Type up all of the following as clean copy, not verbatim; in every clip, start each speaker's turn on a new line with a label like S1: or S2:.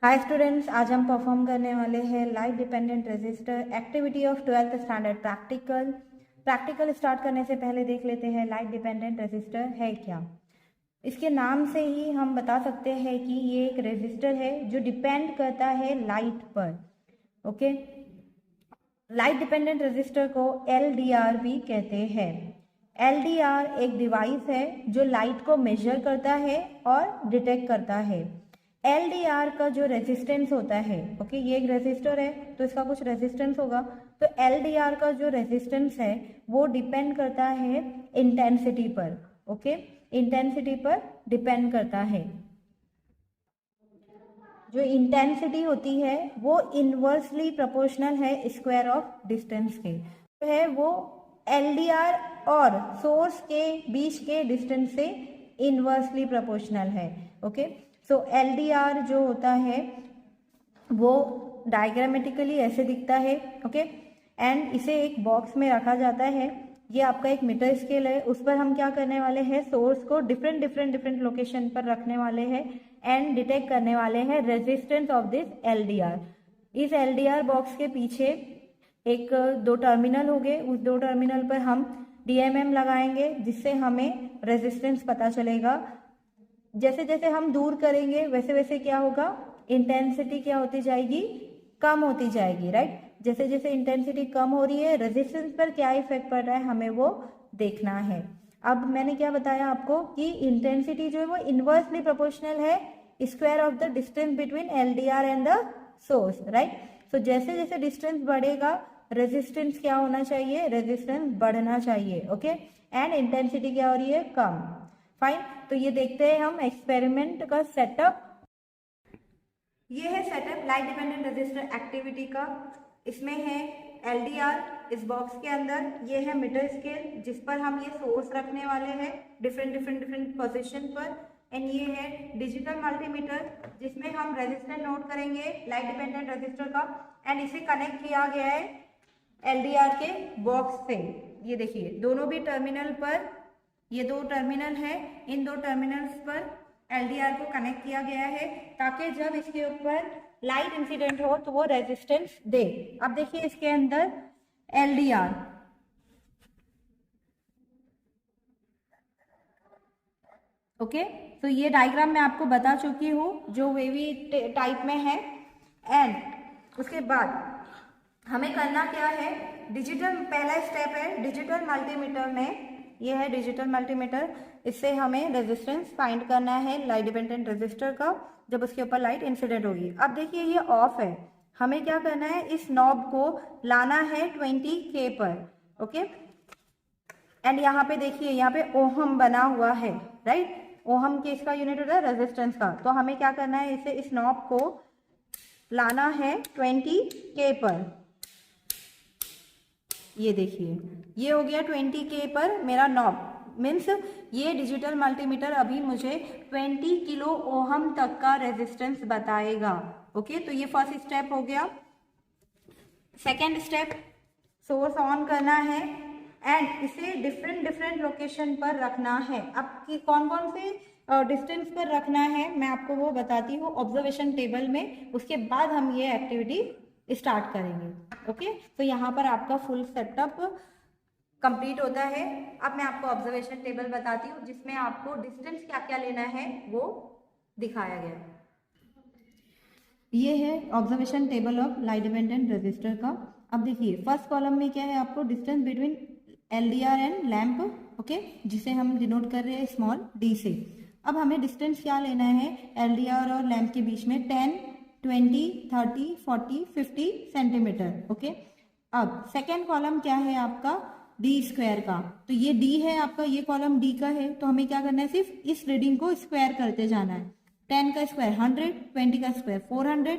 S1: Hi students, आज हम perform करने वाले हैं light dependent resistor activity of 12th standard practical start करने से पहले देख लेते हैं लाइट डिपेंडेंट रेजिस्टर है क्या। इसके नाम से ही हम बता सकते हैं कि ये एक रेजिस्टर है जो डिपेंड करता है लाइट पर। ओके, लाइट डिपेंडेंट रेजिस्टर को LDR भी कहते हैं। LDR एक डिवाइस है जो लाइट को मेजर करता है और डिटेक्ट करता है। LDR का जो रेजिस्टेंस होता है, ओके, ये एक रेजिस्टर है तो इसका कुछ रेजिस्टेंस होगा, तो LDR का जो रेजिस्टेंस है वो डिपेंड करता है इंटेंसिटी पर। ओके, इंटेंसिटी पर डिपेंड करता है। जो इंटेंसिटी होती है वो इनवर्सली प्रोपोर्शनल है स्क्वायर ऑफ डिस्टेंस के, तो है वो LDR और सोर्स के बीच के डिस्टेंस से इनवर्सली प्रोपोर्शनल है। ओके, सो LDR जो होता है वो डायग्रामेटिकली ऐसे दिखता है। ओके, एंड इसे एक बॉक्स में रखा जाता है। ये आपका एक मीटर स्केल है, उस पर हम क्या करने वाले हैं, सोर्स को डिफरेंट लोकेशन पर रखने वाले हैं एंड डिटेक्ट करने वाले हैं रेजिस्टेंस ऑफ दिस LDR। इस LDR बॉक्स के पीछे एक दो टर्मिनल होंगे, उस दो टर्मिनल पर हम DMM लगाएंगे जिससे हमें रेजिस्टेंस पता चलेगा। जैसे जैसे हम दूर करेंगे वैसे वैसे क्या होगा, इंटेंसिटी क्या होती जाएगी, कम होती जाएगी, राइट। जैसे जैसे इंटेंसिटी कम हो रही है, रेजिस्टेंस पर क्या इफेक्ट पड़ रहा है हमें वो देखना है। अब मैंने क्या बताया आपको कि इंटेंसिटी जो है वो इनवर्सली प्रोपोर्शनल है square of the distance between LDR and the source, right. So जैसे जैसे डिस्टेंस बढ़ेगा रेजिस्टेंस क्या होना चाहिए, रेजिस्टेंस बढ़ना चाहिए। ओके, एंड इंटेंसिटी क्या हो रही है, कम। फाइन, तो ये देखते हैं हम एक्सपेरिमेंट का सेटअप। ये है setup light dependent resistor activity का। इसमें है LDR इस बॉक्स के अंदर, ये है मीटर स्केल जिस पर हम ये सोर्स रखने वाले हैं डिफरेंट पोजीशन पर, एंड ये है डिजिटल मल्टीमीटर जिसमें हम रेजिस्टेंस नोट करेंगे लाइट डिपेंडेंट रेजिस्टर का, एंड इसे कनेक्ट किया गया है LDR के बॉक्स से। ये देखिए दोनों भी टर्मिनल पर, ये दो टर्मिनल है, इन दो टर्मिनल्स पर LDR को कनेक्ट किया गया है ताकि जब इसके ऊपर लाइट इंसिडेंट हो तो वो रेजिस्टेंस दे। अब देखिए इसके अंदर LDR, ओके, तो ये डायग्राम मैं आपको बता चुकी हूँ जो वेवी टाइप में है। एंड उसके बाद हमें करना क्या है, डिजिटल पहला स्टेप है डिजिटल मल्टीमीटर में, ये है डिजिटल मल्टीमीटर, इससे हमें रेजिस्टेंस फाइंड करना है लाइट डिपेंडेंट रेजिस्टर का जब उसके ऊपर लाइट इंसिडेंट होगी। अब देखिए ये ऑफ है, हमें क्या करना है, इस नॉब को लाना है 20K पर। ओके, एंड यहाँ पे देखिए यहाँ पे ओहम बना हुआ है, राइट। ओहम के इसका यूनिट होता है रेजिस्टेंस का, तो हमें क्या करना है, इसे इस नॉब को लाना है 20K पर। ये देखिए ये हो गया 20K पर मेरा नॉब, मीन्स ये डिजिटल मल्टीमीटर अभी मुझे 20 किलो ओहम तक का रेजिस्टेंस बताएगा। ओके, तो ये फर्स्ट स्टेप हो गया। सेकेंड स्टेप, सोर्स ऑन करना है एंड इसे डिफरेंट लोकेशन पर रखना है। अब कि कौन कौन से डिस्टेंस पर रखना है मैं आपको वो बताती हूँ ऑब्जर्वेशन टेबल में, उसके बाद हम ये एक्टिविटी स्टार्ट करेंगे। ओके, तो यहाँ पर आपका फुल सेटअप कंप्लीट होता है। अब मैं आपको ऑब्जर्वेशन टेबल बताती हूँ जिसमें आपको डिस्टेंस क्या क्या लेना है वो दिखाया गया है। ये है observation table of light dependent resistor का। अब देखिए फर्स्ट कॉलम में क्या है, आपको distance between LDR and lamp, okay, जिसे हम डिनोट कर रहे हैं स्मॉल d से। अब हमें डिस्टेंस क्या लेना है LDR और लैम्प के बीच में, 10, 20, 30, 40, 50 सेंटीमीटर। ओके, अब सेकेंड कॉलम क्या है आपका, डी स्क्वायर का, तो ये डी है आपका, ये कॉलम डी का है, तो हमें क्या करना है, सिर्फ इस रीडिंग को स्क्वायर करते जाना है। 10 का स्क्वायर 100, 20 का स्क्वायर 400,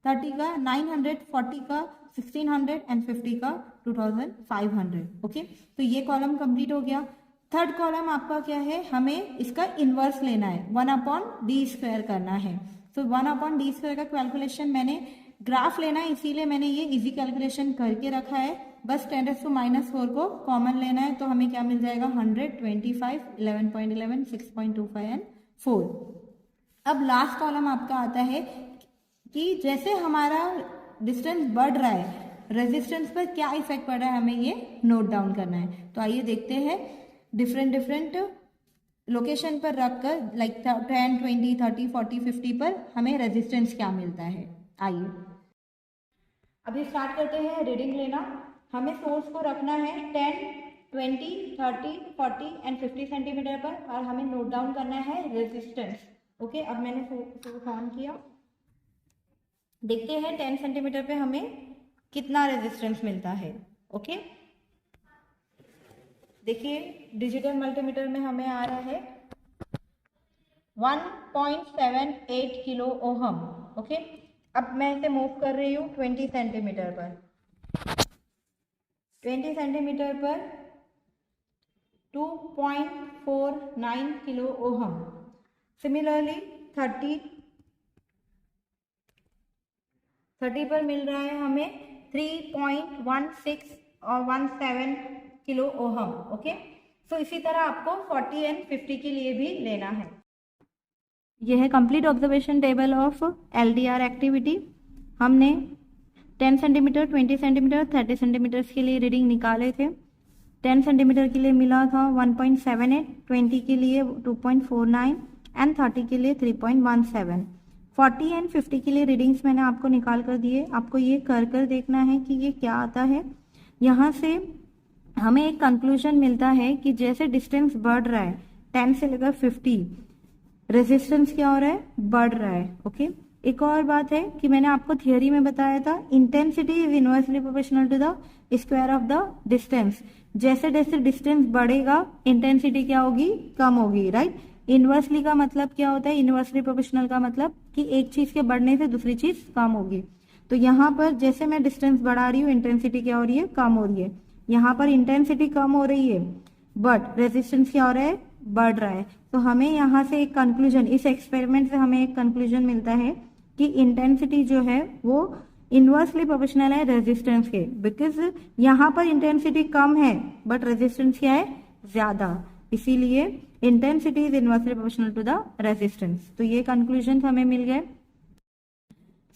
S1: 30 का 900, 40 का 1600 एंड 50 का 2500। ओके, तो ये कॉलम कंप्लीट हो गया। थर्ड कॉलम आपका क्या है, हमें इसका इनवर्स लेना है, 1/d स्क्वायर करना है। तो 1/d स्क्वायर का कैलकुलेशन मैंने ग्राफ लेना है इसीलिए मैंने ये इजी कैलकुलेशन करके रखा है, बस 10⁻⁻4 को कॉमन लेना है, तो हमें क्या मिल जाएगा, 100, 25, 11.11, 6.25 एंड 4। अब लास्ट कॉलम आपका आता है कि जैसे हमारा डिस्टेंस बढ़ रहा है रेजिस्टेंस पर क्या इफेक्ट पड़ रहा है, हमें ये नोट डाउन करना है। तो आइए देखते हैं डिफरेंट डिफरेंट लोकेशन पर रखकर लाइक 10, 20, 30, 40, 50 पर हमें रेजिस्टेंस क्या मिलता है। आइए अभी स्टार्ट करते हैं रीडिंग लेना। हमें सोर्स को रखना है 10, 20, 30, 40 एंड 50 सेंटीमीटर पर और हमें नोट डाउन करना है रेजिस्टेंस। ओके, अब मैंने सोर्स ऑन किया, देखते हैं 10 सेंटीमीटर पे हमें कितना रेजिस्टेंस मिलता है। ओके, देखिए डिजिटल मल्टीमीटर में हमें आ रहा है 1.78 किलो ओहम। ओके, अब मैं इसे मूव कर रही हूँ 20 सेंटीमीटर पर। 20 सेंटीमीटर पर 2.49 किलो ओहम। सिमिलरली 30 पर मिल रहा है हमें 3.16 और 17 किलो ओहम। ओके, सो इसी तरह आपको 40 एंड 50 के लिए भी लेना है। यह है complete observation table of LDR activity. हमने 10 सेंटीमीटर, 20 सेंटीमीटर, 30 सेंटीमीटर के लिए रीडिंग निकाले थे। 10 सेंटीमीटर के लिए मिला था 1.78, 20 के लिए 2.49 एंड 30 के लिए 3.17। 40 एंड 50 के लिए रीडिंग्स मैंने आपको निकाल कर दिए। आपको ये कर देखना है कि ये क्या आता है। यहाँ से हमें एक कंक्लूजन मिलता है कि जैसे डिस्टेंस बढ़ रहा है 10 से लेकर 50, रेजिस्टेंस क्या हो रहा है, बढ़ रहा है। ओके, एक और बात है कि मैंने आपको थियोरी में बताया था intensity is inversely proportional to the square of the distance. जैसे जैसे डिस्टेंस बढ़ेगा इंटेंसिटी क्या होगी, कम होगी, राइट। इनवर्सली का मतलब क्या होता है, इनवर्सली प्रोपोर्शनल का मतलब कि एक चीज के बढ़ने से दूसरी चीज कम होगी। तो यहाँ पर जैसे मैं डिस्टेंस बढ़ा रही हूँ इंटेंसिटी क्या हो रही है, कम हो रही है। यहाँ पर इंटेंसिटी कम हो रही है बट रेजिस्टेंस क्या हो रहा है, बढ़ रहा है। तो हमें यहाँ से एक कंक्लूजन, इस एक्सपेरिमेंट से हमें एक कंक्लूजन मिलता है कि इंटेंसिटी जो है वो इनवर्सली प्रोपोर्शनल है रेजिस्टेंस के, बिकॉज यहाँ पर इंटेंसिटी कम है बट रेजिस्टेंस क्या है, ज्यादा। इसीलिए intensity is inversely proportional to the resistance. तो ये कंक्लूजन हमें मिल गए।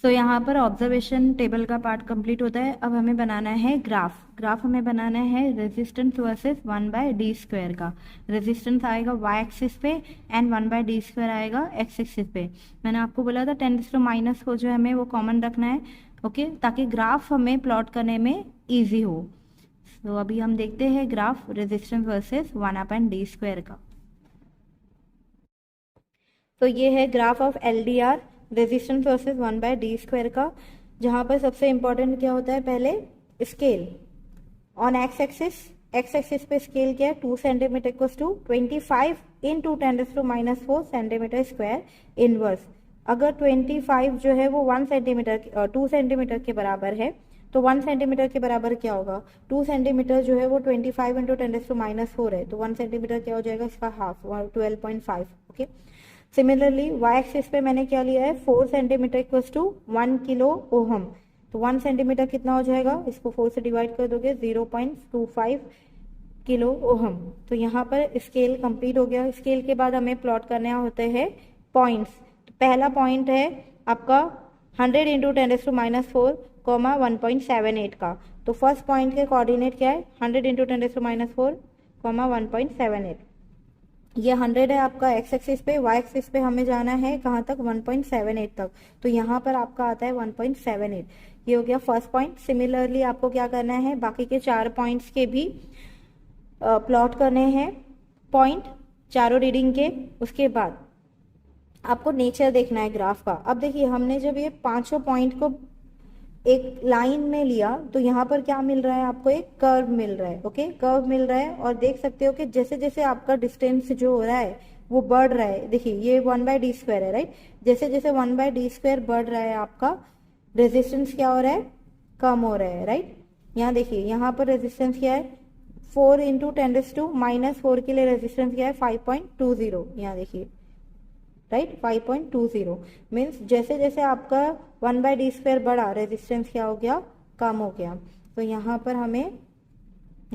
S1: तो यहाँ पर ऑब्जर्वेशन टेबल का पार्ट कंप्लीट होता है। अब हमें बनाना है ग्राफ हमें बनाना है रेजिस्टेंस वर्सेस 1/d² का। रेजिस्टेंस आएगा y एक्सिस पे एंड 1/d² आएगा x एक्सिस पे। मैंने आपको बोला था 10⁻⁻ को जो है हमें वो कॉमन रखना है। ओके, ताकि ग्राफ हमें प्लॉट करने में ईजी हो। तो अभी हम देखते हैं ग्राफ रेजिस्टेंस वर्सेस 1/d² का। तो ये है graph of LDR resistance versus 1/d² का, जहां पर सबसे इंपॉर्टेंट क्या होता है, पहले स्केल ऑन x एक्सिस पे स्केल क्या है, 2 centimetre equals to 25 into 10⁻⁴ centimetre square inverse. अगर 25 जो है वो 2 सेंटीमीटर के बराबर है तो 1 सेंटीमीटर के बराबर क्या होगा, 2 सेंटीमीटर जो है वो 25 इंटू 10⁻⁴ है, तो 1 सेंटीमीटर क्या हो जाएगा, इसका half 12.5। Okay, similarly y axis पे मैंने क्या लिया है, 4 centimetre equals to 1 kilo ohm. तो 1 सेंटीमीटर कितना हो जाएगा, इसको 4 से डिवाइड कर दोगे 0.25 किलो ओहम। तो यहाँ पर स्केल कंप्लीट हो गया। स्केल के बाद हमें प्लॉट करने होते हैं पॉइंट्स। तो पहला पॉइंट है आपका 100 इंटू 10⁻⁴, 1.78 का। तो फर्स्ट पॉइंट के कोऑर्डिनेट क्या है, 100 इंटू 10⁻⁴, 1.78। ये 100 है आपका x एक्सिस पे, y एक्सिस पे हमें जाना है कहाँ तक, 1.78 तक। तो यहाँ पर आपका आता है 1.78। ये हो गया फर्स्ट पॉइंट। सिमिलरली आपको क्या करना है, बाकी के 4 पॉइंट्स के भी प्लॉट करने हैं पॉइंट चारों रीडिंग के। उसके बाद आपको नेचर देखना है ग्राफ का। अब देखिए हमने जब ये 5 पॉइंट को एक लाइन में लिया तो यहाँ पर क्या मिल रहा है, आपको एक कर्व मिल रहा है। ओके, कर्व मिल रहा है और देख सकते हो कि जैसे जैसे आपका डिस्टेंस जो हो रहा है वो बढ़ रहा है। देखिए ये 1/d² है, राइट। जैसे जैसे 1/d² बढ़ रहा है आपका रेजिस्टेंस क्या हो रहा है, कम हो रहा है, राइट। यहाँ देखिए यहाँ पर रेजिस्टेंस क्या है, 4 इंटू 10⁻⁴ के लिए रेजिस्टेंस क्या है, 5.20। यहाँ देखिए, राइट, 5.20 मीन्स जैसे जैसे आपका 1/d² बढ़ा रेजिस्टेंस क्या हो गया, कम हो गया। तो यहाँ पर हमें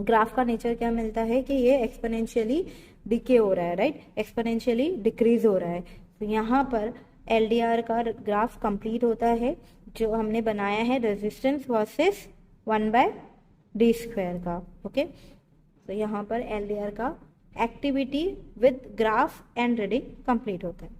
S1: ग्राफ का नेचर क्या मिलता है कि ये एक्सपोनेंशियली डिके हो रहा है, राइट, एक्सपोनेंशियली डिक्रीज हो रहा है। तो यहाँ पर एलडीआर का ग्राफ कंप्लीट होता है, जो हमने बनाया है रेजिस्टेंस वर्सेस 1/d² का। ओके, तो यहाँ पर एलडीआर का activity with graph and reading complete होता है।